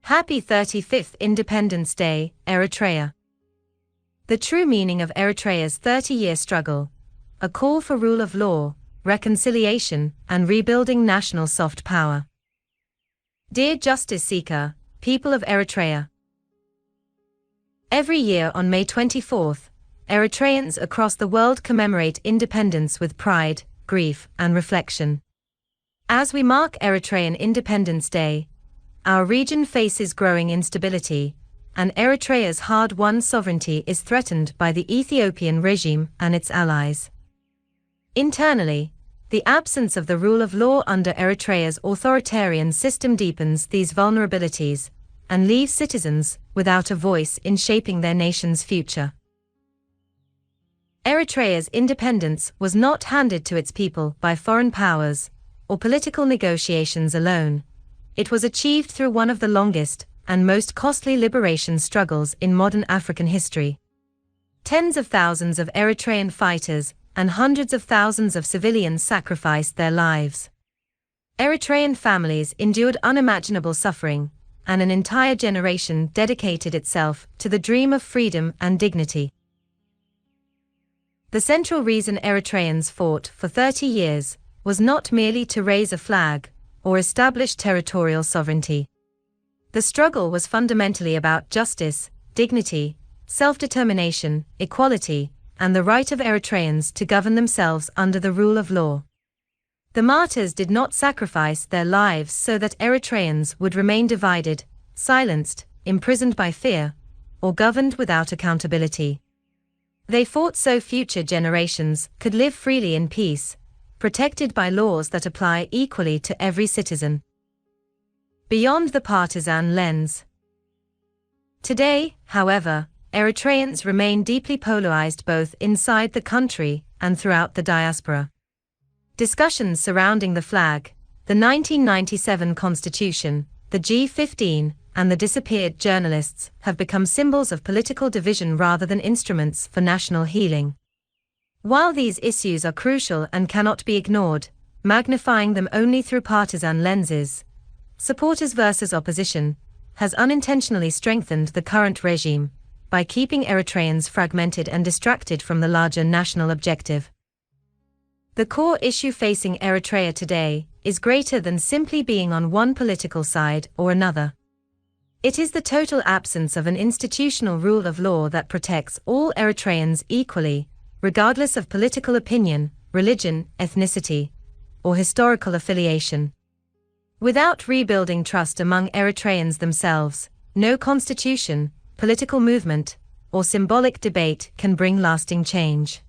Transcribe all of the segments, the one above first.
Happy 35th Independence Day, Eritrea. The true meaning of Eritrea's 30-year struggle, a call for rule of law, reconciliation, and rebuilding national soft power. Dear Justice Seeker, people of Eritrea. Every year on May 24th, Eritreans across the world commemorate independence with pride, grief, and reflection. As we mark Eritrean Independence Day, our region faces growing instability, and Eritrea's hard-won sovereignty is threatened by the Ethiopian regime and its allies. Internally, the absence of the rule of law under Eritrea's authoritarian system deepens these vulnerabilities and leaves citizens without a voice in shaping their nation's future. Eritrea's independence was not handed to its people by foreign powers or political negotiations alone. It was achieved through one of the longest and most costly liberation struggles in modern African history. Tens of thousands of Eritrean fighters and hundreds of thousands of civilians sacrificed their lives. Eritrean families endured unimaginable suffering, and an entire generation dedicated itself to the dream of freedom and dignity. The central reason Eritreans fought for 30 years was not merely to raise a flag or establish territorial sovereignty. The struggle was fundamentally about justice, dignity, self-determination, equality, and the right of Eritreans to govern themselves under the rule of law. The martyrs did not sacrifice their lives so that Eritreans would remain divided, silenced, imprisoned by fear, or governed without accountability. They fought so future generations could live freely in peace, protected by laws that apply equally to every citizen. Beyond the partisan lens. Today, however, Eritreans remain deeply polarized both inside the country and throughout the diaspora. Discussions surrounding the flag, the 1997 Constitution, the G15, and the disappeared journalists have become symbols of political division rather than instruments for national healing. While these issues are crucial and cannot be ignored, magnifying them only through partisan lenses, supporters versus opposition, has unintentionally strengthened the current regime by keeping Eritreans fragmented and distracted from the larger national objective. The core issue facing Eritrea today is greater than simply being on one political side or another. It is the total absence of an institutional rule of law that protects all Eritreans equally, regardless of political opinion, religion, ethnicity, or historical affiliation. Without rebuilding trust among Eritreans themselves, no constitution, political movement, or symbolic debate can bring lasting change.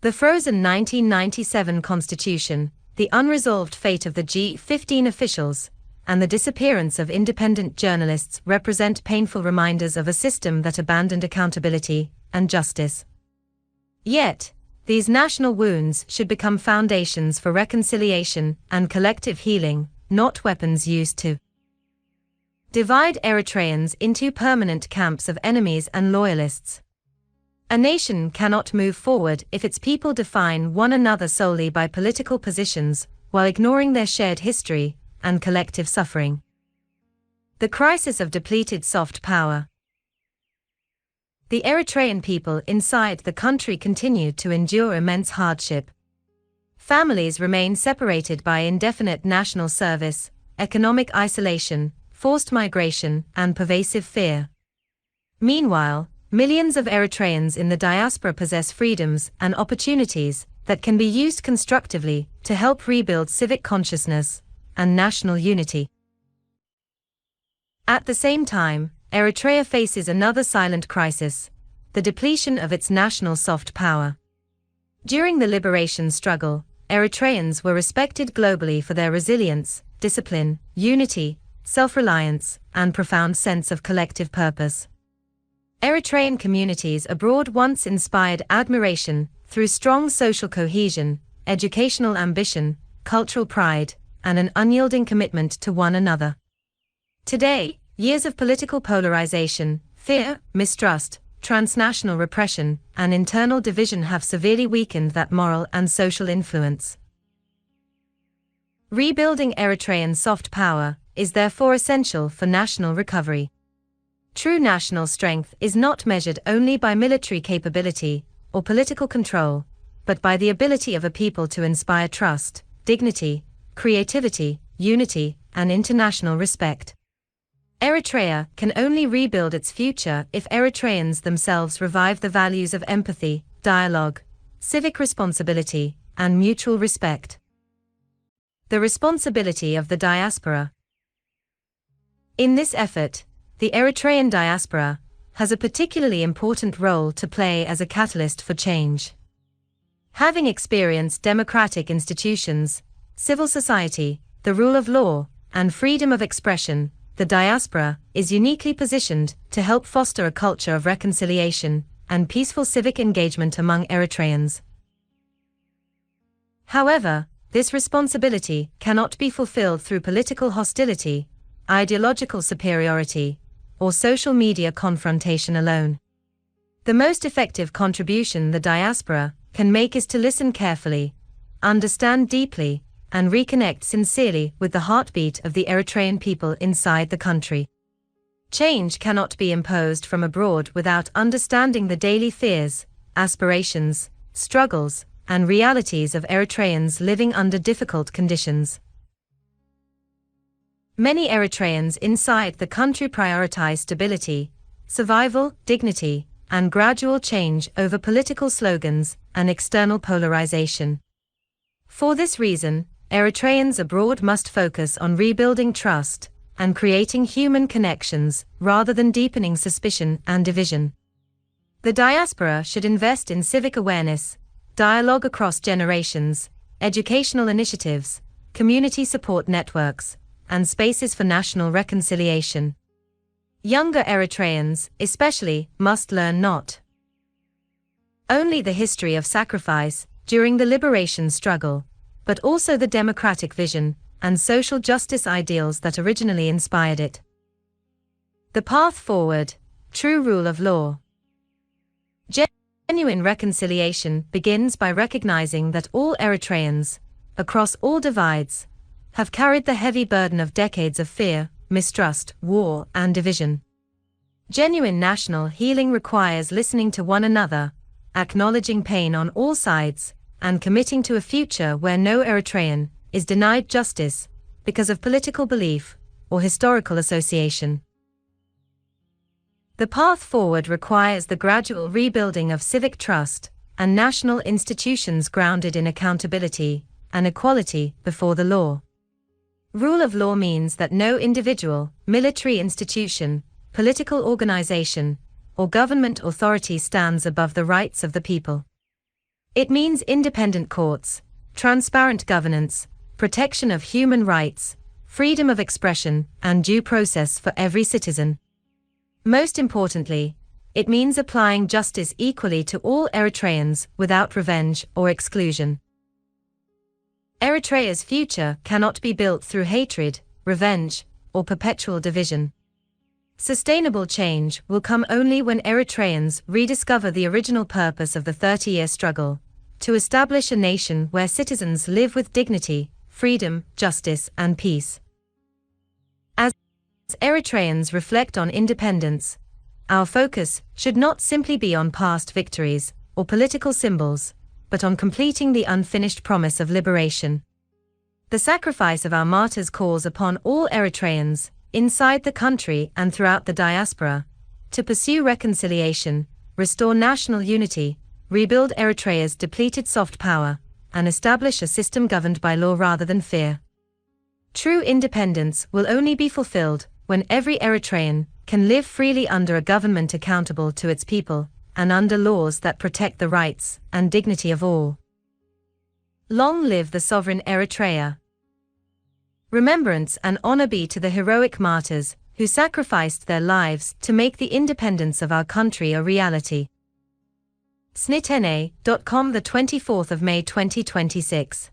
The frozen 1997 Constitution, the unresolved fate of the G15 officials, and the disappearance of independent journalists represent painful reminders of a system that abandoned accountability and justice. Yet, these national wounds should become foundations for reconciliation and collective healing, not weapons used to divide Eritreans into permanent camps of enemies and loyalists. A nation cannot move forward if its people define one another solely by political positions, while ignoring their shared history and collective suffering. The crisis of depleted soft power. The Eritrean people inside the country continue to endure immense hardship. Families remain separated by indefinite national service, economic isolation, forced migration, and pervasive fear. Meanwhile, millions of Eritreans in the diaspora possess freedoms and opportunities that can be used constructively to help rebuild civic consciousness and national unity. At the same time, Eritrea faces another silent crisis, the depletion of its national soft power. During the liberation struggle, Eritreans were respected globally for their resilience, discipline, unity, self-reliance, and profound sense of collective purpose. Eritrean communities abroad once inspired admiration through strong social cohesion, educational ambition, cultural pride, and an unyielding commitment to one another. Today, years of political polarization, fear, mistrust, transnational repression, and internal division have severely weakened that moral and social influence. Rebuilding Eritrean soft power is therefore essential for national recovery. True national strength is not measured only by military capability or political control, but by the ability of a people to inspire trust, dignity, creativity, unity, and international respect. Eritrea can only rebuild its future if Eritreans themselves revive the values of empathy, dialogue, civic responsibility, and mutual respect. The responsibility of the diaspora. In this effort, the Eritrean diaspora has a particularly important role to play as a catalyst for change. Having experienced democratic institutions, civil society, the rule of law, and freedom of expression, the diaspora is uniquely positioned to help foster a culture of reconciliation and peaceful civic engagement among Eritreans. However, this responsibility cannot be fulfilled through political hostility, ideological superiority, or social media confrontation alone. The most effective contribution the diaspora can make is to listen carefully, understand deeply, and reconnect sincerely with the heartbeat of the Eritrean people inside the country. Change cannot be imposed from abroad without understanding the daily fears, aspirations, struggles, and realities of Eritreans living under difficult conditions. Many Eritreans inside the country prioritize stability, survival, dignity, and gradual change over political slogans and external polarization. For this reason, Eritreans abroad must focus on rebuilding trust and creating human connections rather than deepening suspicion and division. The diaspora should invest in civic awareness, dialogue across generations, educational initiatives, community support networks, and spaces for national reconciliation. Younger Eritreans, especially, must learn not only the history of sacrifice during the liberation struggle, but also the democratic vision and social justice ideals that originally inspired it. The path forward: true rule of law. Genuine reconciliation begins by recognizing that all Eritreans, across all divides, have carried the heavy burden of decades of fear, mistrust, war, and division. Genuine national healing requires listening to one another, acknowledging pain on all sides, and committing to a future where no Eritrean is denied justice because of political belief or historical association. The path forward requires the gradual rebuilding of civic trust and national institutions grounded in accountability and equality before the law. Rule of law means that no individual, military institution, political organization, or government authority stands above the rights of the people. It means independent courts, transparent governance, protection of human rights, freedom of expression, and due process for every citizen. Most importantly, it means applying justice equally to all Eritreans without revenge or exclusion. Eritrea's future cannot be built through hatred, revenge, or perpetual division. Sustainable change will come only when Eritreans rediscover the original purpose of the 30-year struggle: to establish a nation where citizens live with dignity, freedom, justice, and peace. As Eritreans reflect on independence, our focus should not simply be on past victories or political symbols, but on completing the unfinished promise of liberation. The sacrifice of our martyrs calls upon all Eritreans, inside the country and throughout the diaspora, to pursue reconciliation, restore national unity, rebuild Eritrea's depleted soft power, and establish a system governed by law rather than fear. True independence will only be fulfilled when every Eritrean can live freely under a government accountable to its people, and under laws that protect the rights and dignity of all. Long live the sovereign Eritrea! Remembrance and honor be to the heroic martyrs who sacrificed their lives to make the independence of our country a reality. snitna.com, the 24th of May 2026.